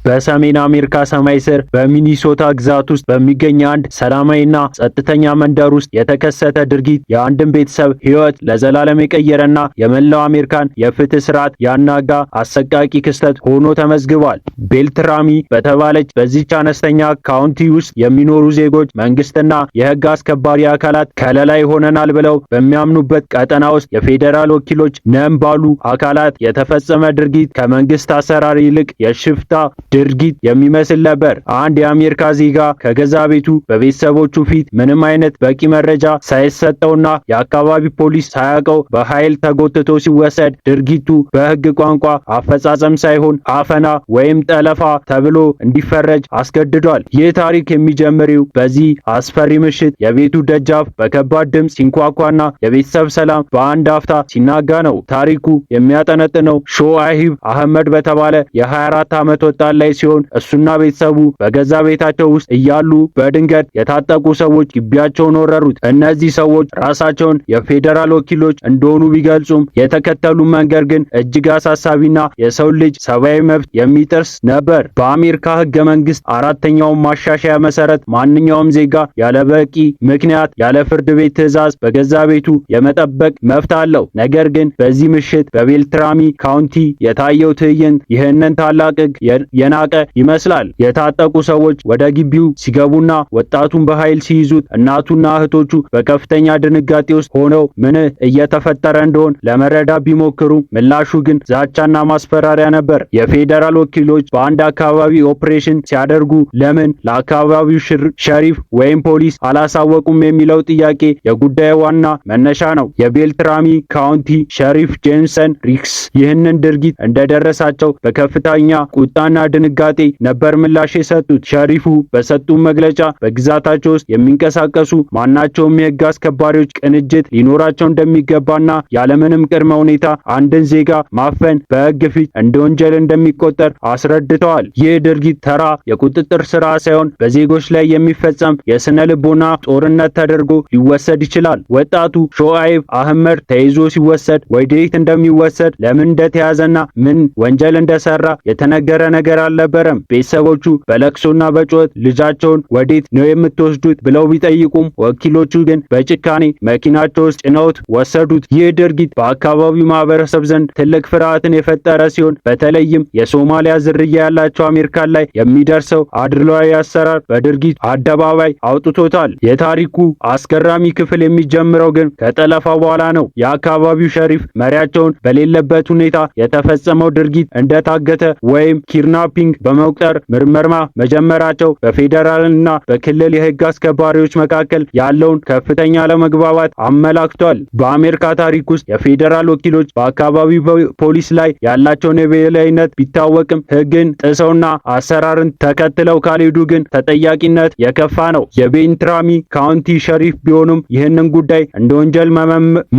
በሰሜን አሜሪካ ሰማይ ስር በሚኒሶታ ግዛት ውስጥ በሚገኝ አንድ ሰላማዊና ጸጥተኛ መንደር ውስጥ የተከሰተ ድርጊት የአንድን ቤተሰብ ሕይወት ለዘላለም የቀየረና የመላው አሜሪካን የፍትህ ስርዓት ያናጋ አሰቃቂ ክስተት ሆኖ ተመዝግቧል። ቤልትራሚ በተባለች በዚች አነስተኛ ካውንቲ ውስጥ የሚኖሩ ዜጎች መንግስትና የህግ አስከባሪ አካላት ከለላ ይሆነናል ብለው በሚያምኑበት ቀጠና ውስጥ የፌዴራል ወኪሎች ነን ባሉ አካላት የተፈጸመ ድርጊት ከመንግስት አሰራር ይልቅ የሽፍታ ድርጊት የሚመስል ነበር። አንድ የአሜሪካ ዜጋ ከገዛ ቤቱ በቤተሰቦቹ ፊት ምንም አይነት በቂ መረጃ ሳይሰጠውና የአካባቢ ፖሊስ ሳያውቀው በኃይል ተጎትቶ ሲወሰድ ድርጊቱ በህግ ቋንቋ አፈጻጸም ሳይሆን አፈና ወይም ጠለፋ ተብሎ እንዲፈረጅ አስገድዷል። ይህ ታሪክ የሚጀምረው በዚህ አስፈሪ ምሽት የቤቱ ደጃፍ በከባድ ድምፅ ሲንኳኳና የቤተሰብ ሰላም በአንድ አፍታ ሲናጋ ነው። ታሪኩ የሚያጠነጥነው ሾአይብ አህመድ በተባለ የ24 ዓመት ወጣት ላይ ሲሆን እሱና ቤተሰቡ በገዛ ቤታቸው ውስጥ እያሉ በድንገት የታጠቁ ሰዎች ግቢያቸውን ወረሩት። እነዚህ ሰዎች ራሳቸውን የፌዴራል ወኪሎች እንደሆኑ ቢገልጹም የተከተሉ መንገድ ግን እጅግ አሳሳቢና የሰው ልጅ ሰብአዊ መብት የሚጥስ ነበር። በአሜሪካ ህገ መንግስት አራተኛውን ማሻሻያ መሰረት ማንኛውም ዜጋ ያለ በቂ ምክንያት ያለ ፍርድ ቤት ትዕዛዝ በገዛ ቤቱ የመጠበቅ መብት አለው። ነገር ግን በዚህ ምሽት በቤልትራሚ ካውንቲ የታየው ትዕይንት ይህንን ታላቅ ህግ የናቀ ይመስላል። የታጠቁ ሰዎች ወደ ግቢው ሲገቡና ወጣቱን በኃይል ሲይዙት እናቱና እህቶቹ በከፍተኛ ድንጋጤ ውስጥ ሆነው ምን እየተፈጠረ እንደሆነ ለመረዳት ቢሞክሩ ምላሹ ግን ዛቻና ማስፈራሪያ ነበር። የፌዴራል ወኪሎች በአንድ አካባቢ ኦፕሬሽን ሲያደርጉ ለምን ለአካባቢው ሸሪፍ ወይም ፖሊስ አላሳወቁም የሚለው ጥያቄ የጉዳዩ ዋና መነሻ ነው። የቤልትራሚ ካውንቲ ሸሪፍ ጄምሰን ሪክስ ይህንን ድርጊት እንደደረሳቸው በከፍተኛ ቁጣና ድንጋጤ ነበር ምላሽ የሰጡት። ሸሪፉ በሰጡት መግለጫ በግዛታቸው ውስጥ የሚንቀሳቀሱ ማናቸውም የህግ አስከባሪዎች ቅንጅት ሊኖራቸው እንደሚገባና ያለምንም ቅድመ ሁኔታ አንድን ዜጋ ማፈን በህግ ፊት እንደ ወንጀል እንደሚቆጠር አስረድተዋል። ይህ ድርጊት ተራ የቁጥጥር ስራ ሳይሆን በዜጎች ላይ የሚፈጸም የስነ ልቦና ጦርነት ተደርጎ ሊወሰድ ይችላል። ወጣቱ ሾአይብ አህመድ ተይዞ ሲወሰድ ወዴት እንደሚወሰድ ለምን እንደተያዘና ምን ወንጀል እንደሰራ የተነገረ ነገር አልነበረም። ቤተሰቦቹ በለቅሶና በጩኸት ልጃቸውን ወዴት ነው የምትወስዱት ብለው ቢጠይቁም ወኪሎቹ ግን በጭካኔ መኪናቸው ውስጥ ጭነውት ወሰዱት። ይህ ድርጊት በአካባቢው ማህበረሰብ ዘንድ ትልቅ ፍርሃትን የፈጠረ ሲሆን በተለይም የሶማሊያ ዝርያ ያላቸው አሜሪካን ላይ የሚደርሰው አድሏዊ አሰራር በድርጊት አደባባይ አውጥቶታል። የታሪኩ አስገራሚ ክፍል የሚጀምረው ግን ከጠለፋ በኋላ ነው። የአካባቢው ሸሪፍ መሪያቸውን በሌለበት ሁኔታ የተፈጸመው ድርጊት እንደታገተ ወይም ኪድናፒንግ በመቁጠር ምርመራ መጀመራቸው በፌዴራልና በክልል የህግ አስከባሪዎች መካከል ያለውን ከፍተኛ አለመግባባት አመላክቷል። በአሜሪካ ታሪክ ውስጥ የፌዴራል ወኪሎች በአካባቢው ፖሊስ ላይ ያላቸውን የበላይነት ቢታወቅም ህግን ጥሰውና አሰራርን ተከትለው ካልሄዱ ግን ተጠያቂነት የከፋ ነው። የቤልትራሚ ካውንቲ ሸሪፍ ቢሆኑም ይህንን ጉዳይ እንደ ወንጀል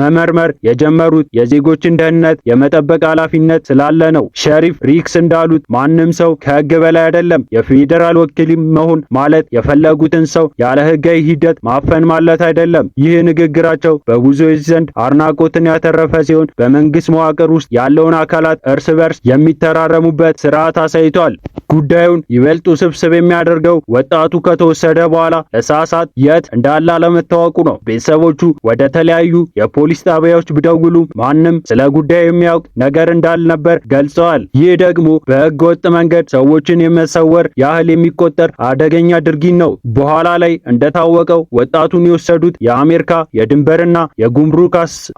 መመርመር የጀመሩት የዜጎችን ደህንነት የመጠበቅ ኃላፊነት ስላለ ነው። ሸሪፍ ሪክስ እንዳሉት ማንም ሰው ከህግ በላይ አይደለም። የፌዴራል ወኪል መሆን ማለት የፈለጉትን ሰው ያለ ህጋዊ ሂደት ማፈን ማለት አይደለም። ይህ ንግግራቸው በብዙዎች ዘንድ አድናቆትን ያተረፈ ሲሆን በመንግስት መዋቅር ውስጥ ያለውን አካላት እርስ በርስ የሚተራረሙበት ስርዓት አሳይቷል። ጉዳዩን ይበልጥ ውስብስብ የሚያደርገው ወጣቱ ከተወሰደ በኋላ ለሰዓታት የት እንዳለ አለመታወቁ ነው። ቤተሰቦቹ ወደ ተለያዩ የፖሊስ ጣቢያዎች ቢደውሉ ማንም ስለ ጉዳዩ የሚያውቅ ነገር እንዳልነበር ገልጸዋል። ይህ ደግሞ በህገ ወጥ መንገድ ሰዎችን የመሰወር ያህል የሚቆጠር አደገኛ ድርጊት ነው። በኋላ ላይ እንደታወቀው ወጣቱን የወሰዱት የአሜሪካ የድንበርና የጉምሩክ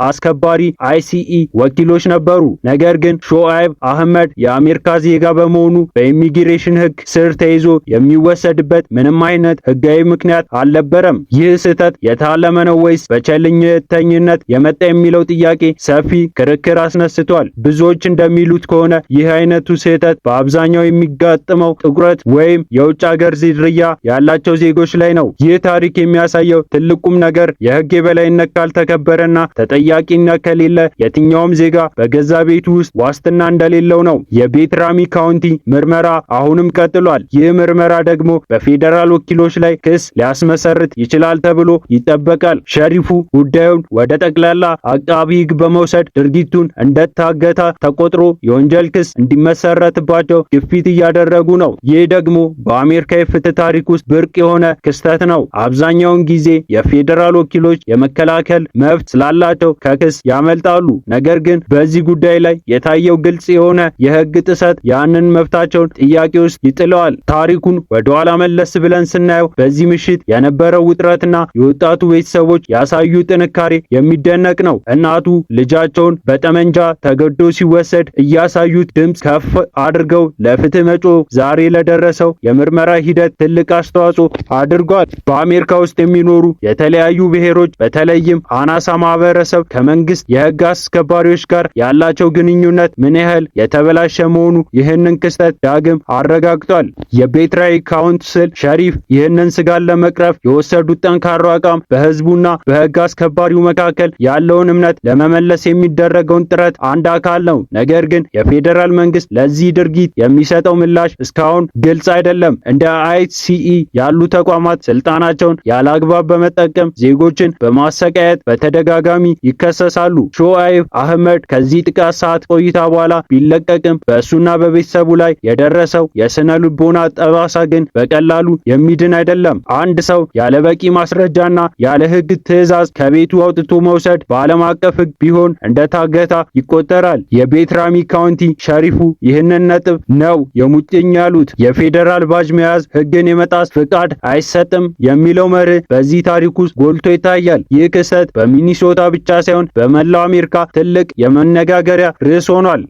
አስከባሪ ICE ወኪሎች ነበሩ። ነገር ግን ሾአይብ አህመድ የአሜሪካ ዜጋ በመሆኑ በኢሚግሬሽን ህግ ስር ተይዞ የሚወሰድበት ምንም አይነት ህጋዊ ምክንያት አልነበረም። ይህ ስህተት የታለመ ነው ወይስ በቸልተኝነት የመጣ የሚለው ጥያቄ ሰፊ ክርክር አስነስቷል። ብዙዎች እንደሚሉት ከሆነ ይህ አይነቱ ስህተት በአብዛኛው የሚጋጥመው ጥቁረት ወይም የውጭ ሀገር ዝርያ ያላቸው ዜጎች ላይ ነው። ይህ ታሪክ የሚያሳየው ትልቁም ነገር የህግ የበላይነት ካልተከበረና ተጠያቂነት ከሌለ የትኛውም ዜጋ በገዛ ቤቱ ውስጥ ዋስትና እንደሌለው ነው። የቤልትራሚ ካውንቲ ምርመራ አሁንም ቀጥሏል። ይህ ምርመራ ደግሞ በፌዴራል ወኪሎች ላይ ክስ ሊያስመሰርት ይችላል ተብሎ ይጠበቃል። ሸሪፉ ጉዳዩን ወደ ጠቅላላ አቃቢ ሕግ በመውሰድ ድርጊቱን እንደታገታ ተቆጥሮ የወንጀል ክስ እንዲመሰረትባቸው ግፊት እያደረጉ ነው። ይህ ደግሞ በአሜሪካ የፍትህ ታሪክ ውስጥ ብርቅ የሆነ ክስተት ነው። አብዛኛውን ጊዜ የፌዴራል ወኪሎች የመከላከል መብት ስላላቸው ከክስ ያመልጣሉ። ነገር ግን በዚህ ጉዳይ ላይ የታየው ግልጽ የሆነ የህግ ጥሰት ያንን መብታቸውን ጥያቄ ውስጥ ይጥለዋል። ታሪኩን ወደኋላ መለስ ብለን ስናየው በዚህ ምሽት የነበረው ውጥረትና የወጣቱ ቤተሰቦች ያሳዩ ጥንካሬ የሚደነቅ ነው። እናቱ ልጃቸውን በጠመንጃ ተገዶ ሲወሰድ እያሳዩት ድምፅ ከፍ አድርገው ለፍትህ መጮህ ዛሬ ለደረሰው የምርመራ ሂደት ትልቅ አስተዋጽኦ አድርጓል። በአሜሪካ ውስጥ የሚኖሩ የተለያዩ ብሔሮች በተለይም አናሳ ማህበረሰብ ከመንግስት የህግ አስከባሪዎች ጋር ያላቸው ግንኙነት ምን ያህል የተበላሸ መሆኑ ይህንን ክስተት ዳግም አረጋግጧል። የቤትራይ ካውንስል ሸሪፍ ይህንን ስጋት ለመቅረፍ የወሰዱት ጠንካራ አቋም በህዝቡና በህግ አስከባሪው መካከል ያለውን እምነት ለመመለስ የሚደረገውን ጥረት አንድ አካል ነው። ነገር ግን የፌዴራል መንግስት ለዚህ ድርጊት የሚሰጠው ምላሽ እስካሁን ግልጽ አይደለም። እንደ አይሲኢ ያሉ ተቋማት ስልጣናቸውን ያለአግባብ በመጠቀም ዜጎችን በማሰቃየት በተደጋጋሚ ይከሰሳሉ። ሾአይብ አህመድ ከዚህ ጥቃት ሰዓት ቆይታ በኋላ ቢለቀቅም በእሱና በቤተሰቡ ላይ የደረሰው የስነ ልቦና ጠባሳ ግን በቀላሉ የሚድን አይደለም። አንድ ሰው ያለ በቂ ማስረጃና ያለ ህግ ትዕዛዝ ከቤቱ አውጥቶ መውሰድ በዓለም አቀፍ ህግ ቢሆን እንደታገታ ይቆጠራል። የቤትራሚ ካውንቲ ሸሪፉ ይህንን ነጥብ ነው የሙጥኝ ያሉት። የፌዴራል ባጅ መያዝ ህግን የመጣስ ፍቃድ አይሰጥም የሚለው መርህ በዚህ ታሪክ ውስጥ ጎልቶ ይታያል። ይህ ክስተት በሚኒሶታ ብቻ ሳይሆን በመላው አሜሪካ ትልቅ የመነጋገሪያ ርዕስ ሆኗል።